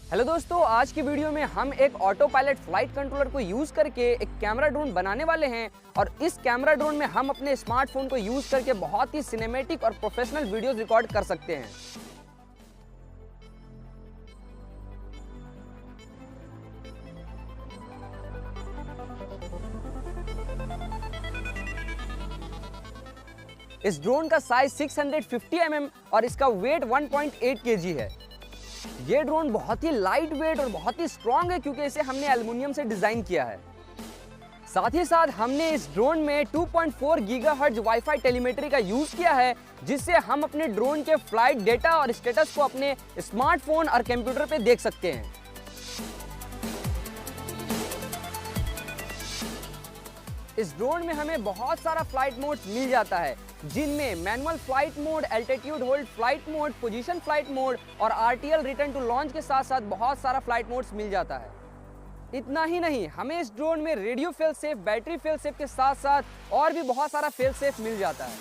Hello दोस्तों, आज की वीडियो में हम एक ऑटो पायलट फ्लाइट कंट्रोलर को यूज करके एक कैमरा ड्रोन बनाने वाले हैं और इस कैमरा ड्रोन में हम अपने स्मार्टफोन को यूज करके बहुत ही सिनेमैटिक और प्रोफेशनल वीडियोस रिकॉर्ड कर सकते हैं। इस ड्रोन का साइज 650 mm और इसका वेट 1.8 kg है। ये ड्रोन बहुत ही लाइट वेट और बहुत ही स्ट्रॉन्ग है क्योंकि इसे हमने एल्युमिनियम से डिजाइन किया है। साथ ही साथ हमने इस ड्रोन में 2.4 गीगाहर्ट्ज वाईफाई टेलीमेट्री का यूज किया है, जिससे हम अपने ड्रोन के फ्लाइट डेटा और स्टेटस को अपने स्मार्टफोन और कंप्यूटर पे देख सकते हैं। इस ड्रोन में हमें बहुत सारा फ्लाइट मोड मिल जाता है, जिनमें manual flight mode, altitude hold flight mode, position flight mode और आरटीएल रिटर्न टू लॉन्च के साथ साथ बहुत सारा फ्लाइट मोड्स मिल जाता है। इतना ही नहीं, हमें इस ड्रोन में radio fail safe, battery fail safe के साथ साथ और भी बहुत सारा फेल सेफ मिल जाता है।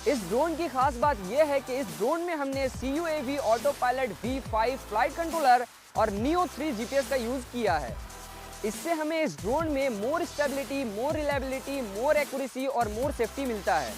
इस ड्रोन की खास बात यह है कि इस ड्रोन में हमने CUAV auto pilot V5 flight controller और Neo 3 GPS का यूज किया है। इससे हमें इस ड्रोन में मोर स्टेबिलिटी, मोर रिलायबिलिटी, मोर एक्यूरेसी और मोर सेफ्टी मिलता है।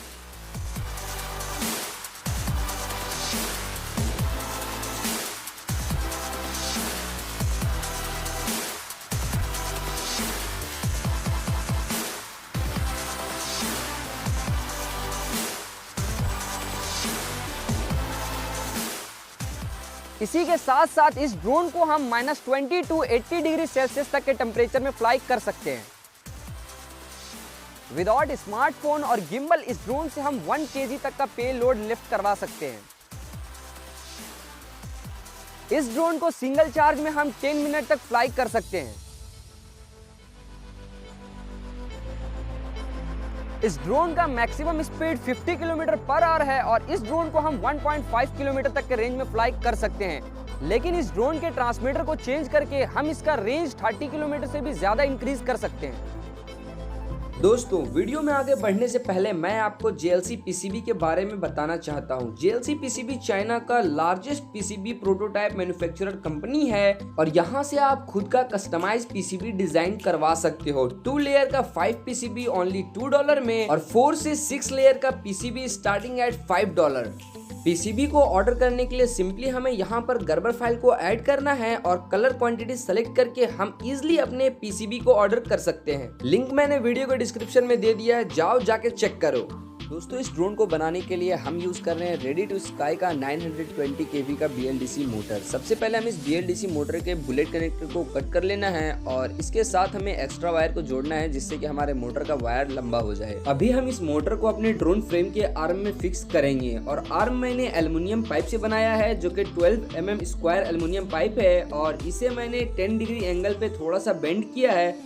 इसी के साथ साथ इस ड्रोन को हम -20 to 80 डिग्री सेल्सियस तक के टेम्परेचर में फ्लाई कर सकते हैं। विदाउट स्मार्टफोन और गिम्बल इस ड्रोन से हम 1 kg तक का पे लोड लिफ्ट करवा सकते हैं। इस ड्रोन को सिंगल चार्ज में हम 10 मिनट तक फ्लाई कर सकते हैं। इस ड्रोन का मैक्सिमम स्पीड 50 km/h है और इस ड्रोन को हम 1.5 किलोमीटर तक के रेंज में फ्लाई कर सकते हैं। लेकिन इस ड्रोन के ट्रांसमीटर को चेंज करके हम इसका रेंज 30 किलोमीटर से भी ज्यादा इंक्रीज कर सकते हैं। दोस्तों, वीडियो में आगे बढ़ने से पहले मैं आपको JLC PCB के बारे में बताना चाहता हूँ। JLC PCB चाइना का largest PCB prototype manufacturer company है और यहाँ से आप खुद का कस्टमाइज PCB डिजाइन करवा सकते हो। 2 लेयर का 5 PCB ओनली $2 में और 4 से 6 लेयर का PCB स्टार्टिंग एट $5। PCB को ऑर्डर करने के लिए सिंपली हमें यहाँ पर गर्बर फाइल को ऐड करना है और कलर क्वांटिटी सेलेक्ट करके हम इजिली अपने PCB को ऑर्डर कर सकते हैं। लिंक मैंने वीडियो के डिस्क्रिप्शन में दे दिया है, जाओ जाके चेक करो। दोस्तों, इस ड्रोन को बनाने के लिए हम यूज कर रहे हैं रेडी टू स्काई का 920 kV का BLDC मोटर। सबसे पहले हम इस BLDC मोटर के बुलेट कनेक्टर को कट कर लेना है और इसके साथ हमें एक्स्ट्रा वायर को जोड़ना है, जिससे कि हमारे मोटर का वायर लंबा हो जाए। अभी हम इस मोटर को अपने ड्रोन फ्रेम के आर्म में फिक्स करेंगे और आर्म मैंने एल्युमिनियम पाइप से बनाया है, जो कि 12 mm स्क्वायर एल्युमिनियम पाइप है और इसे मैंने 10 डिग्री एंगल पे थोड़ा सा बेंड किया है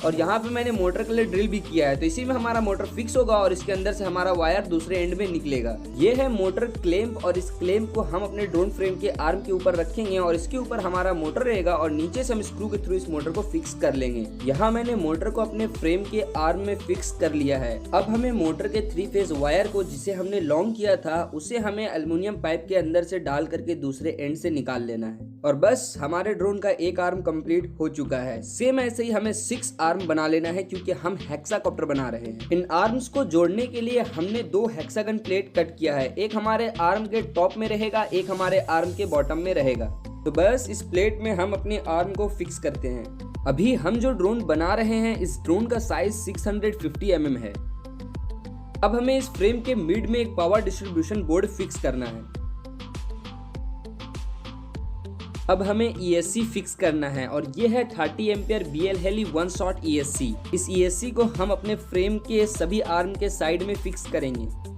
और यहाँ पे मैंने मोटर के लिए ड्रिल भी किया है, तो इसी में हमारा मोटर फिक्स होगा और इसके अंदर से हमारा वायर दूसरे एंड में निकलेगा। ये है मोटर क्लैंप और इस क्लैंप को हम अपने ड्रोन फ्रेम के आर्म के ऊपर रखेंगे और इसके ऊपर हमारा मोटर रहेगा और नीचे से हम स्क्रू के थ्रू इस मोटर को फिक्स कर लेंगे। यहाँ मैंने मोटर को अपने फ्रेम के आर्म में फिक्स कर लिया है। अब हमें मोटर के 3 फेज वायर को, जिसे हमने लॉन्ग किया था, उसे हमें एल्युमिनियम पाइप के अंदर से डाल करके दूसरे एंड से निकाल लेना है और बस हमारे ड्रोन का एक आर्म कंप्लीट हो चुका है। सेम ऐसे ही हमें 6 आर्म बना लेना है क्योंकि हम हेक्साकॉप्टर बना रहे हैं। इन आर्म्स को जोड़ने के लिए हमने 2 हेक्सागन प्लेट कट किया है, एक हमारे आर्म के टॉप में रहेगा, एक हमारे आर्म के बॉटम में रहेगा। तो बस इस प्लेट में हम अपने आर्म को फिक्स करते हैं। अभी हम जो ड्रोन बना रहे हैं, इस ड्रोन का साइज 650 mm है। अब हमें इस फ्रेम के मिड में एक पावर डिस्ट्रीब्यूशन बोर्ड फिक्स करना है। अब हमें ESC फिक्स करना है और ये है 30 ampere BL Heli 1 shot ESC। इस ESC को हम अपने फ्रेम के सभी आर्म के साइड में फिक्स करेंगे।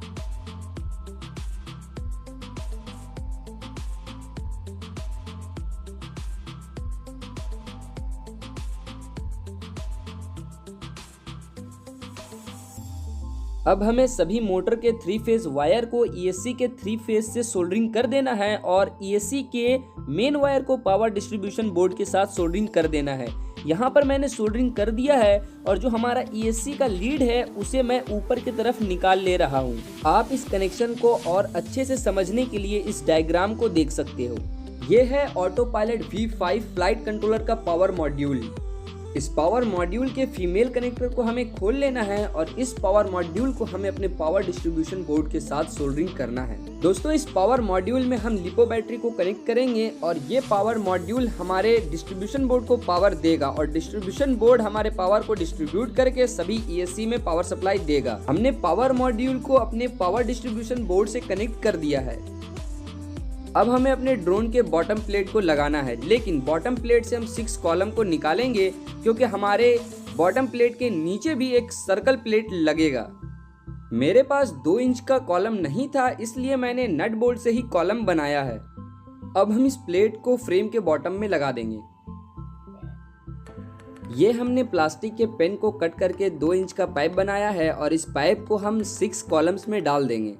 अब हमें सभी मोटर के 3 फेज वायर को ESC के 3 फेज से सोल्डरिंग कर देना है और ESC के मेन वायर को पावर डिस्ट्रीब्यूशन बोर्ड के साथ सोल्डरिंग कर देना है। यहाँ पर मैंने सोल्डरिंग कर दिया है और जो हमारा ESC का लीड है उसे मैं ऊपर की तरफ निकाल ले रहा हूँ। आप इस कनेक्शन को और अच्छे से समझने के लिए इस डायग्राम को देख सकते हो। ये है auto pilot V5 flight controller का पावर मॉड्यूल। इस पावर मॉड्यूल के फीमेल कनेक्टर को हमें खोल लेना है और इस पावर मॉड्यूल को हमें अपने पावर डिस्ट्रीब्यूशन बोर्ड के साथ सोल्डरिंग करना है। दोस्तों, इस पावर मॉड्यूल में हम लिपो बैटरी को कनेक्ट करेंगे और ये पावर मॉड्यूल हमारे डिस्ट्रीब्यूशन बोर्ड को पावर देगा और डिस्ट्रीब्यूशन बोर्ड हमारे पावर को डिस्ट्रीब्यूट करके सभी ESC में पावर सप्लाई देगा। हमने पावर मॉड्यूल को अपने पावर डिस्ट्रीब्यूशन बोर्ड से कनेक्ट कर दिया है। अब हमें अपने ड्रोन के बॉटम प्लेट को लगाना है, लेकिन बॉटम प्लेट से हम 6 कॉलम को निकालेंगे क्योंकि हमारे बॉटम प्लेट के नीचे भी एक सर्कल प्लेट लगेगा। मेरे पास 2 इंच का कॉलम नहीं था, इसलिए मैंने नट बोल्ट से ही कॉलम बनाया है। अब हम इस प्लेट को फ्रेम के बॉटम में लगा देंगे। ये हमने प्लास्टिक के पेन को कट करके 2 इंच का पाइप बनाया है और इस पाइप को हम 6 कॉलम्स में डाल देंगे।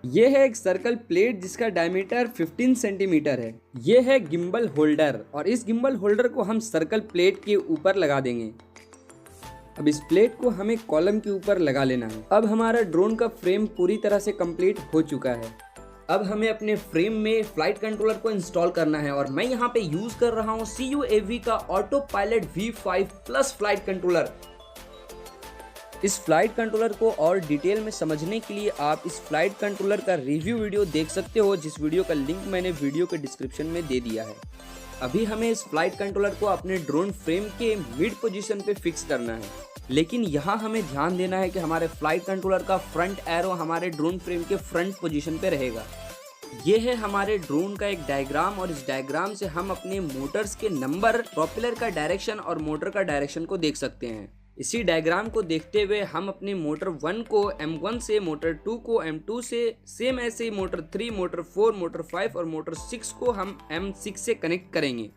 ये है एक सर्कल प्लेट जिसका डायमीटर 15 सेंटीमीटर है। ये है गिम्बल होल्डर और इस गिम्बल होल्डर को हम सर्कल प्लेट के ऊपर लगा देंगे। अब इस प्लेट को हमें कॉलम के ऊपर लगा लेना है। अब हमारा ड्रोन का फ्रेम पूरी तरह से कंप्लीट हो चुका है। अब हमें अपने फ्रेम में फ्लाइट कंट्रोलर को इंस्टॉल करना है और मैं यहाँ पे यूज कर रहा हूँ CUAV का auto pilot V5 plus flight controller. इस फ्लाइट कंट्रोलर को और डिटेल में समझने के लिए आप इस फ्लाइट कंट्रोलर का रिव्यू वीडियो देख सकते हो, जिस वीडियो का लिंक मैंने वीडियो के डिस्क्रिप्शन में दे दिया है। अभी हमें इस फ्लाइट कंट्रोलर को अपने ड्रोन फ्रेम के मिड पोजीशन पे फिक्स करना है, लेकिन यहाँ हमें ध्यान देना है कि हमारे फ्लाइट कंट्रोलर का फ्रंट एरो हमारे ड्रोन फ्रेम के फ्रंट पोजीशन पे रहेगा। ये है हमारे ड्रोन का एक डायग्राम और इस डायग्राम से हम अपने मोटर्स के नंबर, प्रोपेलर का डायरेक्शन और मोटर का डायरेक्शन को देख सकते हैं। इसी डायग्राम को देखते हुए हम अपने मोटर 1 को M1 से, मोटर 2 को M2 से, सेम ऐसे ही मोटर 3, मोटर 4, मोटर 5 और मोटर 6 को हम M6 से कनेक्ट करेंगे।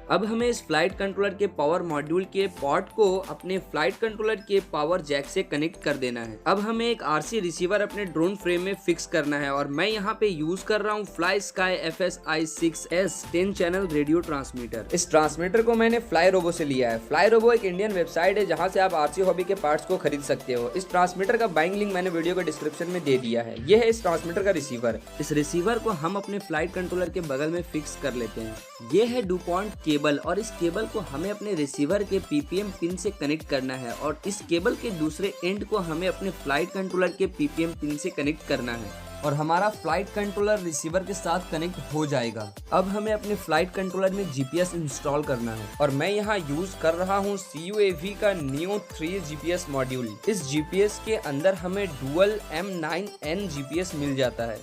अब हमें इस फ्लाइट कंट्रोलर के पावर मॉड्यूल के पॉट को अपने फ्लाइट कंट्रोलर के पावर जैक से कनेक्ट कर देना है। अब हमें एक RC रिसीवर अपने ड्रोन फ्रेम में फिक्स करना है और मैं यहाँ पे यूज कर रहा हूँ fly sky FSI-6S 10 channel radio transmitter. इस ट्रांसमीटर को मैंने फ्लाई रोबो से लिया है। फ्लाई रोबो एक इंडियन वेबसाइट है जहाँ से आप RC हॉबी के पार्ट्स को खरीद सकते हो। इस ट्रांसमीटर का बाइंग लिंक मैंने वीडियो के डिस्क्रिप्शन में दे दिया है। यह है इस ट्रांसमीटर का रिसीवर। इस रिसीवर को हम अपने फ्लाइट कंट्रोलर के बगल में फिक्स कर लेते हैं। ये है डुपॉन्ट केबल और इस केबल को हमें अपने रिसीवर के PPM पिन से कनेक्ट करना है और इस केबल के दूसरे एंड को हमें अपने फ्लाइट कंट्रोलर के PPM पिन से कनेक्ट करना है और हमारा फ्लाइट कंट्रोलर रिसीवर के साथ कनेक्ट हो जाएगा। अब हमें अपने फ्लाइट कंट्रोलर में GPS इंस्टॉल करना है और मैं यहाँ यूज कर रहा हूँ CUAV का Neo 3 GPS मॉड्यूल। इस GPS के अंदर हमें डुअल M9N GPS मिल जाता है।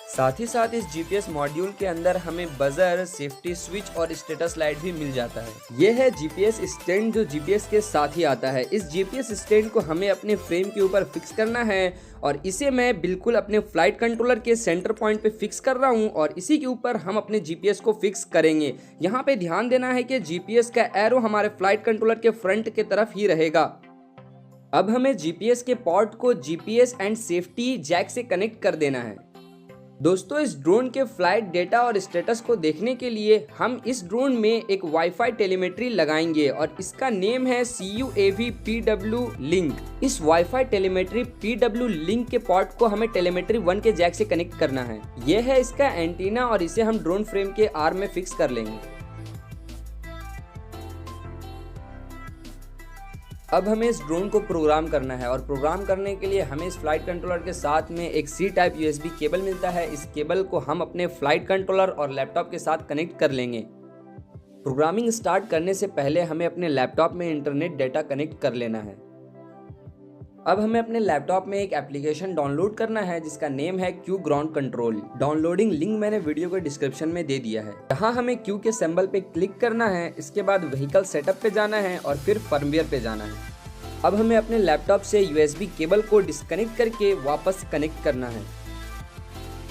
साथ ही साथ इस GPS मॉड्यूल के अंदर हमें बजर, सेफ्टी स्विच और स्टेटस लाइट भी मिल जाता है। यह है GPS स्टैंड जो GPS के साथ ही आता है। इस GPS स्टैंड को हमें अपने फ्रेम के ऊपर फिक्स करना है और इसे मैं बिल्कुल अपने फ्लाइट कंट्रोलर के सेंटर पॉइंट पे फिक्स कर रहा हूं और इसी के ऊपर हम अपने GPS को फिक्स करेंगे। यहाँ पे ध्यान देना है कि GPS का एरो हमारे फ्लाइट कंट्रोलर के फ्रंट के तरफ ही रहेगा। अब हमें GPS के पोर्ट को GPS एंड सेफ्टी जैक से कनेक्ट कर देना है। दोस्तों, इस ड्रोन के फ्लाइट डेटा और स्टेटस को देखने के लिए हम इस ड्रोन में एक वाईफाई टेलीमेट्री लगाएंगे और इसका नेम है CUAV PW लिंक। इस वाईफाई टेलीमेट्री PW लिंक के पोर्ट को हमें टेलीमेट्री 1 के जैक से कनेक्ट करना है। यह है इसका एंटीना और इसे हम ड्रोन फ्रेम के आर्म में फिक्स कर लेंगे। अब हमें इस ड्रोन को प्रोग्राम करना है और प्रोग्राम करने के लिए हमें इस फ्लाइट कंट्रोलर के साथ में एक C टाइप USB केबल मिलता है। इस केबल को हम अपने फ्लाइट कंट्रोलर और लैपटॉप के साथ कनेक्ट कर लेंगे। प्रोग्रामिंग स्टार्ट करने से पहले हमें अपने लैपटॉप में इंटरनेट डेटा कनेक्ट कर लेना है। अब हमें अपने लैपटॉप में एक एप्लीकेशन डाउनलोड करना है जिसका नेम है Q ground control. Downloading link मैंने वीडियो के डिस्क्रिप्शन में दे दिया है। यहाँ हमें Q के सिंबल पे क्लिक करना है, इसके बाद व्हीकल सेटअप पे जाना है और फिर फर्मवेयर पे जाना है। अब हमें अपने लैपटॉप से USB केबल को डिस्कनेक्ट करके वापस कनेक्ट करना है।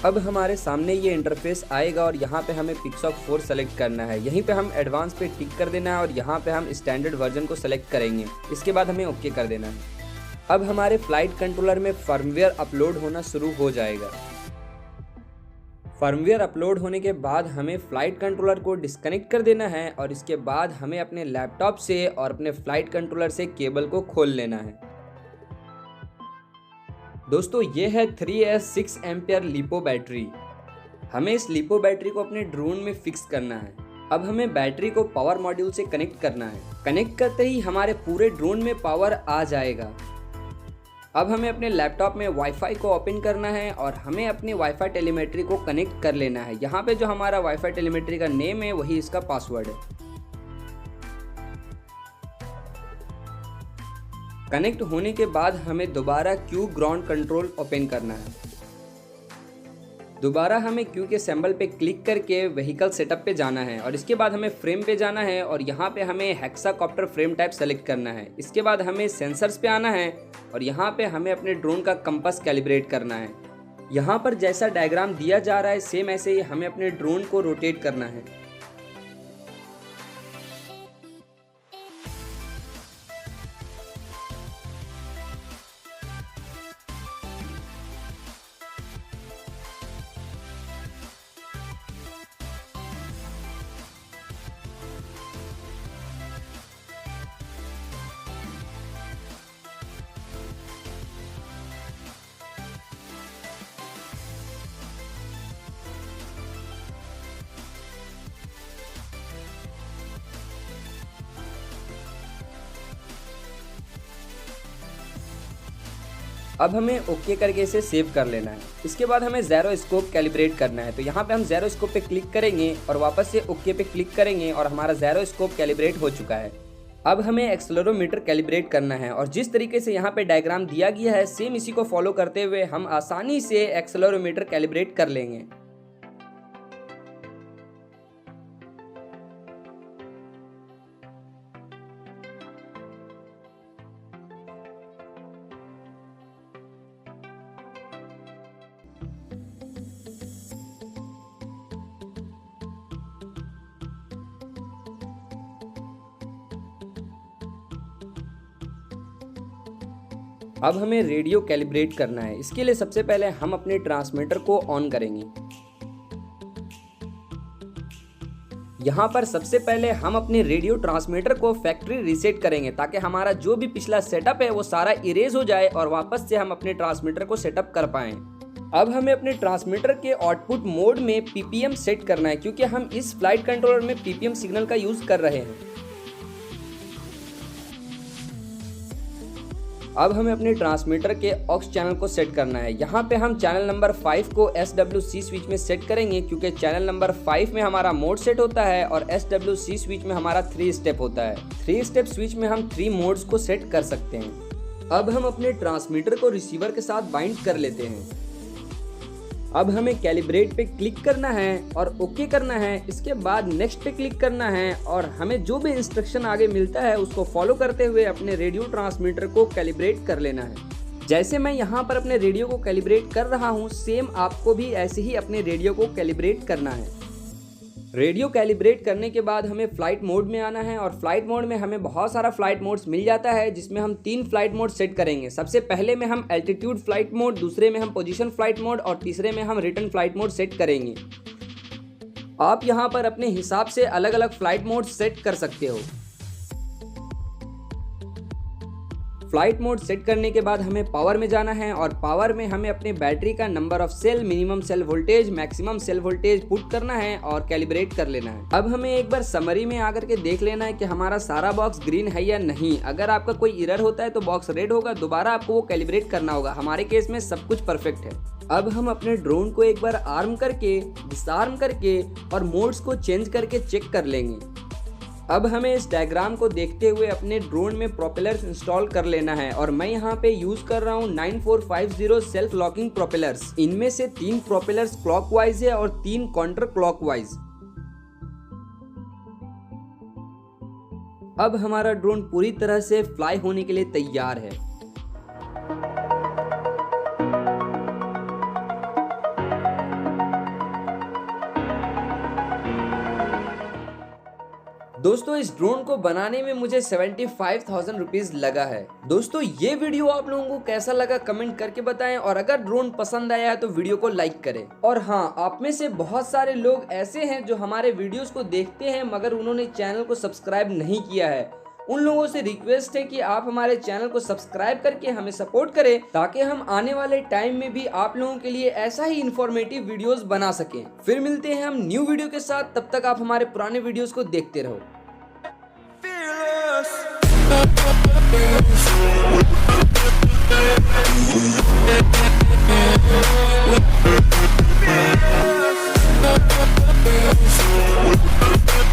अब हमारे सामने ये इंटरफेस आएगा और यहाँ पे हमें पिक्सॉक 4 सेलेक्ट करना है। यहीं पे हम एडवांस पे टिक कर देना है और यहाँ पे हम स्टैंडर्ड वर्जन को सेलेक्ट करेंगे। इसके बाद हमें ओके कर देना है। अब हमारे फ्लाइट कंट्रोलर में फर्मवेयर अपलोड होना शुरू हो जाएगा। फर्मवेयर अपलोड होने के बाद हमें फ़्लाइट कंट्रोलर को डिस्कनेक्ट कर देना है और इसके बाद हमें अपने लैपटॉप से और अपने फ़्लाइट कंट्रोलर से केबल को खोल लेना है। दोस्तों ये है 3S 6 एम्पियर लिपो बैटरी। हमें इस लिपो बैटरी को अपने ड्रोन में फिक्स करना है। अब हमें बैटरी को पावर मॉड्यूल से कनेक्ट करना है। कनेक्ट करते ही हमारे पूरे ड्रोन में पावर आ जाएगा। अब हमें अपने लैपटॉप में वाईफाई को ओपन करना है और हमें अपनी वाईफाई टेलीमेट्री को कनेक्ट कर लेना है। यहाँ पे जो हमारा वाईफाई टेलीमेट्री का नेम है वही इसका पासवर्ड है। कनेक्ट होने के बाद हमें दोबारा क्यू ग्राउंड कंट्रोल ओपन करना है। दोबारा हमें क्यू के सिंबल पे क्लिक करके व्हीकल सेटअप पे जाना है और इसके बाद हमें फ्रेम पे जाना है और यहाँ पे हमें हेक्साकॉप्टर फ्रेम टाइप सेलेक्ट करना है। इसके बाद हमें सेंसर्स पे आना है और यहाँ पे हमें अपने ड्रोन का कंपास कैलिब्रेट करना है। यहाँ पर जैसा डायग्राम दिया जा रहा है सेम ऐसे ही हमें अपने ड्रोन को रोटेट करना है। अब हमें ओके करके इसे सेव कर लेना है। इसके बाद हमें ज़ेरो स्कोप कैलिब्रेट करना है। तो यहाँ पे हम ज़ेरो स्कोप पे क्लिक करेंगे और वापस से ओके पे क्लिक करेंगे और हमारा ज़ेरो स्कोप कैलिब्रेट हो चुका है। अब हमें एक्सेलेरोमीटर कैलिब्रेट करना है और जिस तरीके से यहाँ पे डायग्राम दिया गया है सेम इसी को फॉलो करते हुए हम आसानी से एक्सेलेरोमीटर कैलिब्रेट कर लेंगे। अब हमें रेडियो कैलिब्रेट करना है। इसके लिए सबसे पहले हम अपने ट्रांसमीटर को ऑन करेंगे। यहाँ पर सबसे पहले हम अपने रेडियो ट्रांसमीटर को फैक्ट्री रीसेट करेंगे ताकि हमारा जो भी पिछला सेटअप है वो सारा इरेज हो जाए और वापस से हम अपने ट्रांसमीटर को सेटअप कर पाएं। अब हमें अपने ट्रांसमीटर के आउटपुट मोड में पीपीएम सेट करना है क्योंकि हम इस फ्लाइट कंट्रोलर में पीपीएम सिग्नल का यूज कर रहे हैं। अब हमें अपने ट्रांसमीटर के ऑक्स चैनल को सेट करना है। यहाँ पे हम चैनल नंबर 5 को SWC स्विच में सेट करेंगे क्योंकि चैनल नंबर 5 में हमारा मोड सेट होता है और SWC स्विच में हमारा 3 स्टेप होता है। 3 स्टेप स्विच में हम 3 मोड्स को सेट कर सकते हैं। अब हम अपने ट्रांसमीटर को रिसीवर के साथ बाइंड कर लेते हैं। अब हमें कैलिब्रेट पे क्लिक करना है और ओके करना है। इसके बाद नेक्स्ट पे क्लिक करना है और हमें जो भी इंस्ट्रक्शन आगे मिलता है उसको फॉलो करते हुए अपने रेडियो ट्रांसमीटर को कैलिब्रेट कर लेना है। जैसे मैं यहाँ पर अपने रेडियो को कैलिब्रेट कर रहा हूँ सेम आपको भी ऐसे ही अपने रेडियो को कैलिब्रेट करना है। रेडियो कैलिब्रेट करने के बाद हमें फ़्लाइट मोड में आना है और फ्लाइट मोड में हमें बहुत सारा फ्लाइट मोड्स मिल जाता है जिसमें हम 3 फ्लाइट मोड सेट करेंगे। सबसे पहले में हम एल्टीट्यूड फ्लाइट मोड, दूसरे में हम पोजीशन फ्लाइट मोड और तीसरे में हम रिटर्न फ्लाइट मोड सेट करेंगे। आप यहाँ पर अपने हिसाब से अलग अलग फ्लाइट मोड सेट कर सकते हो। फ्लाइट मोड सेट करने के बाद हमें पावर में जाना है और पावर में हमें अपने बैटरी का number of cell, minimum cell voltage, maximum cell voltage put करना है और कैलिब्रेट कर लेना है। अब हमें एक बार समरी में आकर के देख लेना है कि हमारा सारा बॉक्स ग्रीन है या नहीं। अगर आपका कोई एरर होता है तो बॉक्स रेड होगा, दोबारा आपको वो कैलिब्रेट करना होगा। हमारे केस में सब कुछ परफेक्ट है। अब हम अपने ड्रोन को एक बार आर्म करके, डिसआर्म करके और मोड्स को चेंज करके चेक कर लेंगे। अब हमें इस डायग्राम को देखते हुए अपने ड्रोन में प्रोपेलर्स इंस्टॉल कर लेना है और मैं यहाँ पे यूज कर रहा हूँ 9450 सेल्फ लॉकिंग प्रोपेलर्स। इनमें से 3 प्रोपेलर्स क्लॉकवाइज है और 3 काउंटर क्लॉकवाइज। अब हमारा ड्रोन पूरी तरह से फ्लाई होने के लिए तैयार है। दोस्तों इस ड्रोन को बनाने में मुझे 75,000 रुपीज लगा है। दोस्तों ये वीडियो आप लोगों को कैसा लगा कमेंट करके बताएं, और अगर ड्रोन पसंद आया है तो वीडियो को लाइक करें। और हाँ, आप में से बहुत सारे लोग ऐसे हैं जो हमारे वीडियोस को देखते हैं मगर उन्होंने चैनल को सब्सक्राइब नहीं किया है। उन लोगों से रिक्वेस्ट है कि आप हमारे चैनल को सब्सक्राइब करके हमें सपोर्ट करें, ताकि हम आने वाले टाइम में भी आप लोगों के लिए ऐसा ही इंफॉर्मेटिव वीडियोस बना सकें। फिर मिलते हैं हम न्यू वीडियो के साथ, तब तक आप हमारे पुराने वीडियोस को देखते रहो। We'll be right back.